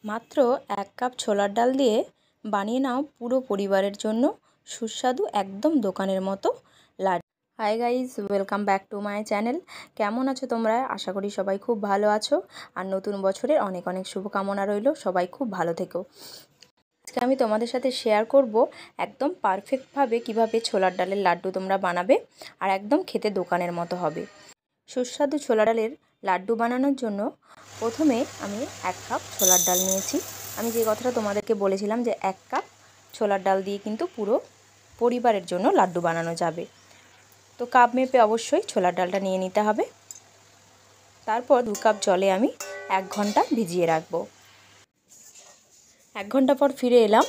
মাত্র 1 কাপ ছোলার ডাল দিয়ে বানিয়ে নাও পুরো পরিবারের জন্য সুস্বাদু একদম দোকানের মতো laddu. Hi guys, welcome back to my channel. কেমন আছো তোমরা? আশা করি সবাই খুব ভালো আছো। আর নতুন বছরের অনেক অনেক শুভকামনা রইল। সবাই খুব ভালো থেকো। আজকে আমি তোমাদের সাথে শেয়ার করব একদম পারফেক্টভাবে কিভাবে ছোলার ডালের লাড্ডু তোমরা বানাবে আর একদম খেতে দোকানের মতো হবে। সুস্বাদু ছোলা ডালের লাড্ডু বানানোর জন্য প্রথমে আমি 1 কাপ ছোলার ডাল নিয়েছি। আমি যে কথাটা তোমাদেরকে বলেছিলাম যে 1 কাপ ছোলার ডাল দিয়ে কিন্তু পুরো পরিবারের জন্য লাড্ডু বানানো যাবে। তো কাপ মেপে অবশ্যই ছোলার ডালটা নিয়ে নিতে হবে। তারপর 2 কাপ জলে আমি 1 ঘন্টা ভিজিয়ে রাখবো। 1 ঘন্টা পর ফিরে এলাম।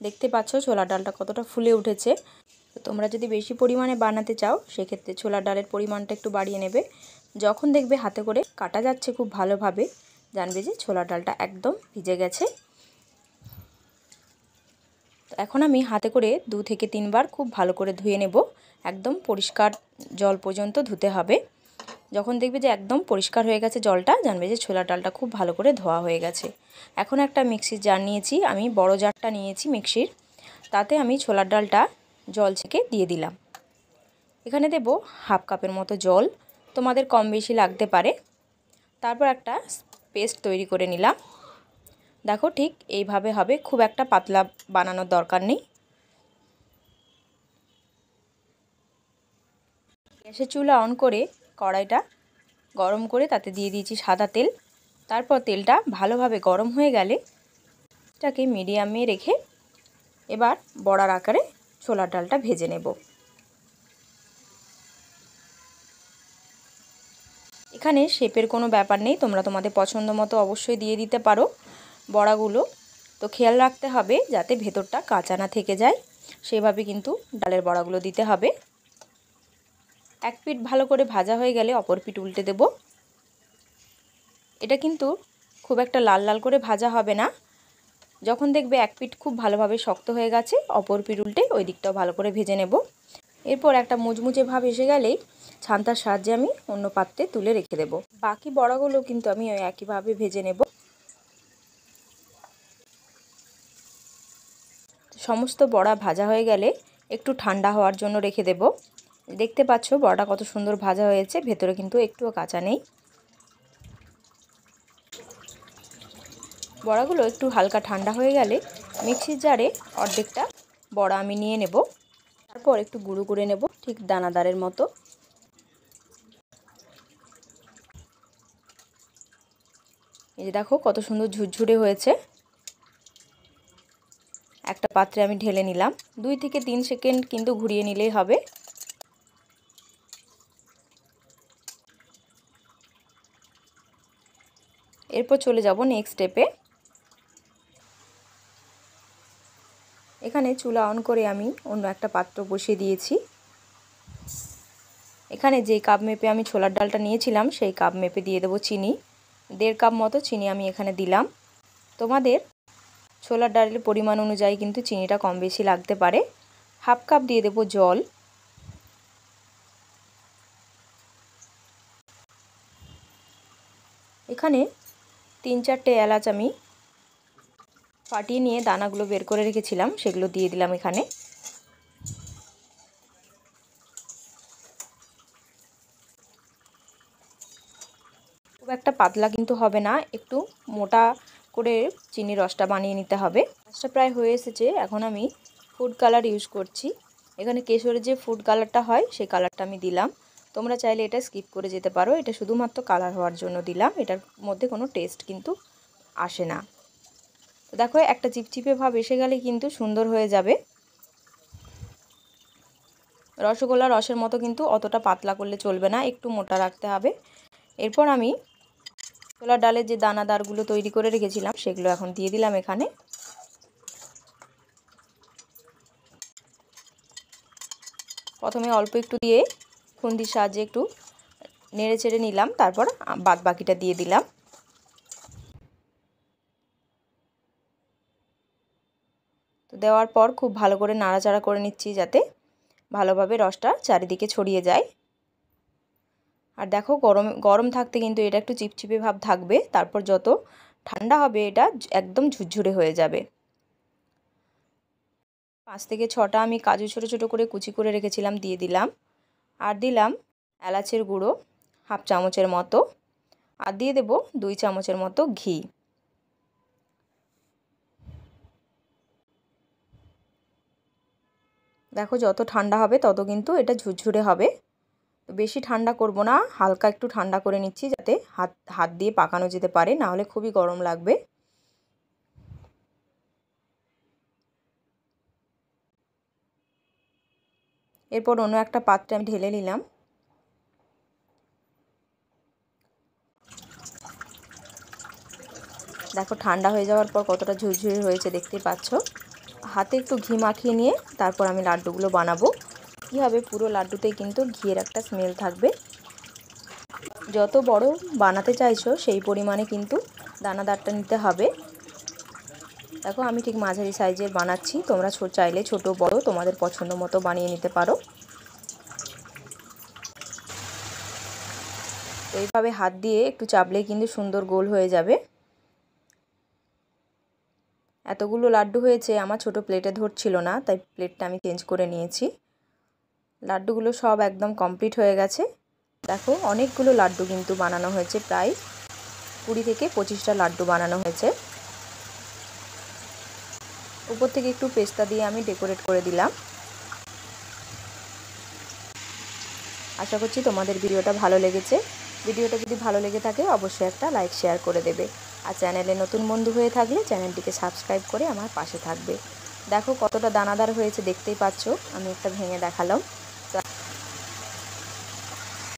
দেখতে পাচ্ছ ছোলার ডালটা কতটা ফুলে উঠেছে। তো তোমরা যদি বেশি পরিমাণে বানাতে চাও সেক্ষেত্রে ছোলার ডালের পরিমাণটা একটু বাড়িয়ে নেবে। যখন দেখবে হাতে করে কাটা যাচ্ছে খুব ভালোভাবে, জানবে যে ছোলার ডালটা একদম ভিজে গেছে। তো এখন আমি হাতে করে 2 থেকে 3 বার খুব ভালো করে ধুয়ে নেব। একদম পরিষ্কার জল পর্যন্ত ধুতে হবে। যখন দেখবে যে একদম পরিষ্কার হয়ে গেছে জলটা, জানবে যে ছোলার ডালটা খুব ভালো করে ধোয়া হয়ে গেছে। এখন একটা মিক্সির জার নিয়েছি, আমি বড় জারটা নিয়েছি মিক্সির। তাতে আমি ছোলার ডালটা জল ছেঁকে দিয়ে দিলাম। এখানে দেব 1/2 কাপের মতো জল, তোমাদের কম বেশি লাগতে পারে। তারপর একটা পেস্ট তৈরি করে নিলাম। দেখো ঠিক এইভাবে হবে, খুব একটা পাতলা বানানোর দরকার নেই। গ্যাসের চুলা অন করে কড়াইটা গরম করে তাতে দিয়ে দিয়েছি সাদা তেল। তারপর তেলটা ভালোভাবে গরম হয়ে গেলে এটাকে মিডিয়ামে রেখে এবার বড়ার আকারে ছোলার ডালটা ভেজে নেব। এখানে শেপের কোনো ব্যাপার নেই, তোমরা তোমাদের পছন্দ মতো অবশ্যই দিয়ে দিতে পারো বড়াগুলো। তো খেয়াল রাখতে হবে যাতে ভেতরটা কাঁচা না থেকে যায়, সেভাবে কিন্তু ডালের বড়াগুলো দিতে হবে। এক পিঠ ভালো করে ভাজা হয়ে গেলে অপর পিঠ উল্টে দেব। এটা কিন্তু খুব একটা লাল লাল করে ভাজা হবে না। যখন দেখবে এক পিঠ খুব ভালোভাবে শক্ত হয়ে গেছে, অপর পিঠ উল্টে ওই দিকটাও ভালো করে ভেজে নেব। এরপর একটা মুচমুচে ভাব এসে গেলেই ছান্তার সাহায্যে আমি অন্য পাত্রে তুলে রেখে দেব। বাকি বড়াগুলো কিন্তু আমি ওই একইভাবে ভেজে নেব। সমস্ত বড়া ভাজা হয়ে গেলে একটু ঠান্ডা হওয়ার জন্য রেখে দেব। দেখতে পাচ্ছ বড়াটা কত সুন্দর ভাজা হয়েছে, ভেতরে কিন্তু একটুও কাঁচা নেই। বড়াগুলো একটু হালকা ঠান্ডা হয়ে গেলে মিক্সির জারে অর্ধেকটা বড়া আমি নিয়ে নেব। তারপর একটু গুঁড়ো করে নেব ঠিক দানাদারের মতো। এই যে দেখো কত সুন্দর ঝুরঝুরে হয়েছে। একটা পাত্রে আমি ঢেলে নিলাম। 2 থেকে 3 সেকেন্ড কিন্তু ঘুরিয়ে নিলেই হবে। এরপর চলে যাব নেক্সট স্টেপে। এখানে চুলা অন করে আমি অন্য একটা পাত্র বসিয়ে দিয়েছি। এখানে যে কাপ মেপে আমি ছোলার ডালটা নিয়েছিলাম সেই কাপ মেপে দিয়ে দেবো চিনি। 1.5 কাপ মতো চিনি আমি এখানে দিলাম। তোমাদের ছোলার ডালের পরিমাণ অনুযায়ী কিন্তু চিনিটা কম বেশি লাগতে পারে। 1/2 কাপ দিয়ে দেবো জল। এখানে 3-4টে এলাচ আমি ফাটিয়ে নিয়ে দানাগুলো বের করে রেখেছিলাম, সেগুলো দিয়ে দিলাম এখানে। খুব একটা পাতলা কিন্তু হবে না, একটু মোটা করে চিনির রসটা বানিয়ে নিতে হবে। রসটা প্রায় হয়ে এসেছে। এখন আমি ফুড কালার ইউজ করছি। এখানে কেশরের যে ফুড কালারটা হয় সেই কালারটা আমি দিলাম। তোমরা চাইলে এটা স্কিপ করে যেতে পারো, এটা শুধুমাত্র কালার হওয়ার জন্য দিলাম, এটার মধ্যে কোনো টেস্ট কিন্তু আসে না। তো দেখো একটা চিপচিপে ভাব এসে গেলে কিন্তু সুন্দর হয়ে যাবে। রসগোল্লা রসের মতো কিন্তু অতটা পাতলা করলে চলবে না, একটু মোটা রাখতে হবে। এরপর আমি ছোলার ডালের যে দানাদারগুলো তৈরি করে রেখেছিলাম সেগুলো এখন দিয়ে দিলাম এখানে। প্রথমে অল্প একটু দিয়ে খুন্তির সাহায্যে একটু নেড়ে চেড়ে নিলাম, তারপর বাদ বাকিটা দিয়ে দিলাম। তো দেওয়ার পর খুব ভালো করে নাড়াচাড়া করে নিচ্ছি যাতে ভালোভাবে রসটা চারিদিকে ছড়িয়ে যায়। আর দেখো গরম গরম থাকতে কিন্তু এটা একটু চিপচিপে ভাব থাকবে, তারপর যত ঠান্ডা হবে এটা একদম ঝুরঝুরে হয়ে যাবে। 5 থেকে 6টা আমি কাজু ছোট ছোট করে কুচি করে রেখেছিলাম দিয়ে দিলাম। আর দিলাম এলাচের গুঁড়ো 1/2 চামচের মতো। আর দিয়ে দেব 2 চামচের মতো ঘি। দেখো যত ঠান্ডা হবে তত কিন্তু এটা ঝুরঝুরে হবে। তো বেশি ঠান্ডা করব না, হালকা একটু ঠান্ডা করে নিচ্ছি যাতে হাত দিয়ে পাকানো যেতে পারে, না হলে খুবই গরম লাগবে। এরপর অন্য একটা পাত্রে আমি ঢেলে নিলাম। দেখো ঠান্ডা হয়ে যাওয়ার পর কতটা ঝুরঝুরে হয়েছে দেখতেই পাচ্ছ। হাতে একটু ঘি মাখিয়ে নিয়ে তারপর আমি লাড্ডুগুলো বানাবো। কী হবে, পুরো লাড্ডুতেই কিন্তু ঘিয়ের একটা স্মেল থাকবে। যত বড় বানাতে চাইছো সেই পরিমাণে কিন্তু দানাদারটা নিতে হবে। দেখো আমি ঠিক মাঝারি সাইজের বানাচ্ছি, তোমরা চাইলে ছোট বড় তোমাদের পছন্দ মতো বানিয়ে নিতে পারো। তো এইভাবে হাত দিয়ে একটু চাপলেই কিন্তু সুন্দর গোল হয়ে যাবে। এতগুলো লাড্ডু হয়েছে, আমার ছোট প্লেটে ধরছিল না, তাই প্লেটটা আমি চেঞ্জ করে নিয়েছি। লাড্ডুগুলো সব একদম কমপ্লিট হয়ে গেছে। দেখো অনেকগুলো লাড্ডু কিন্তু বানানো হয়েছে, প্রায় 20 থেকে 25টা লাড্ডু বানানো হয়েছে। উপর থেকে একটু পেস্তা দিয়ে আমি ডেকোরেট করে দিলাম। আশা করছি তোমাদের ভিডিওটা ভালো লেগেছে। ভিডিওটা যদি ভালো লেগে থাকে অবশ্যই একটা লাইক শেয়ার করে দেবে। আর চ্যানেলে নতুন বন্ধু হয়ে থাকলে চ্যানেলটিকে সাবস্ক্রাইব করে আমার পাশে থাকবে। দেখো কতটা দানাদার হয়েছে দেখতেই পাচ্ছ, আমি একটা ভেঙে দেখালাম।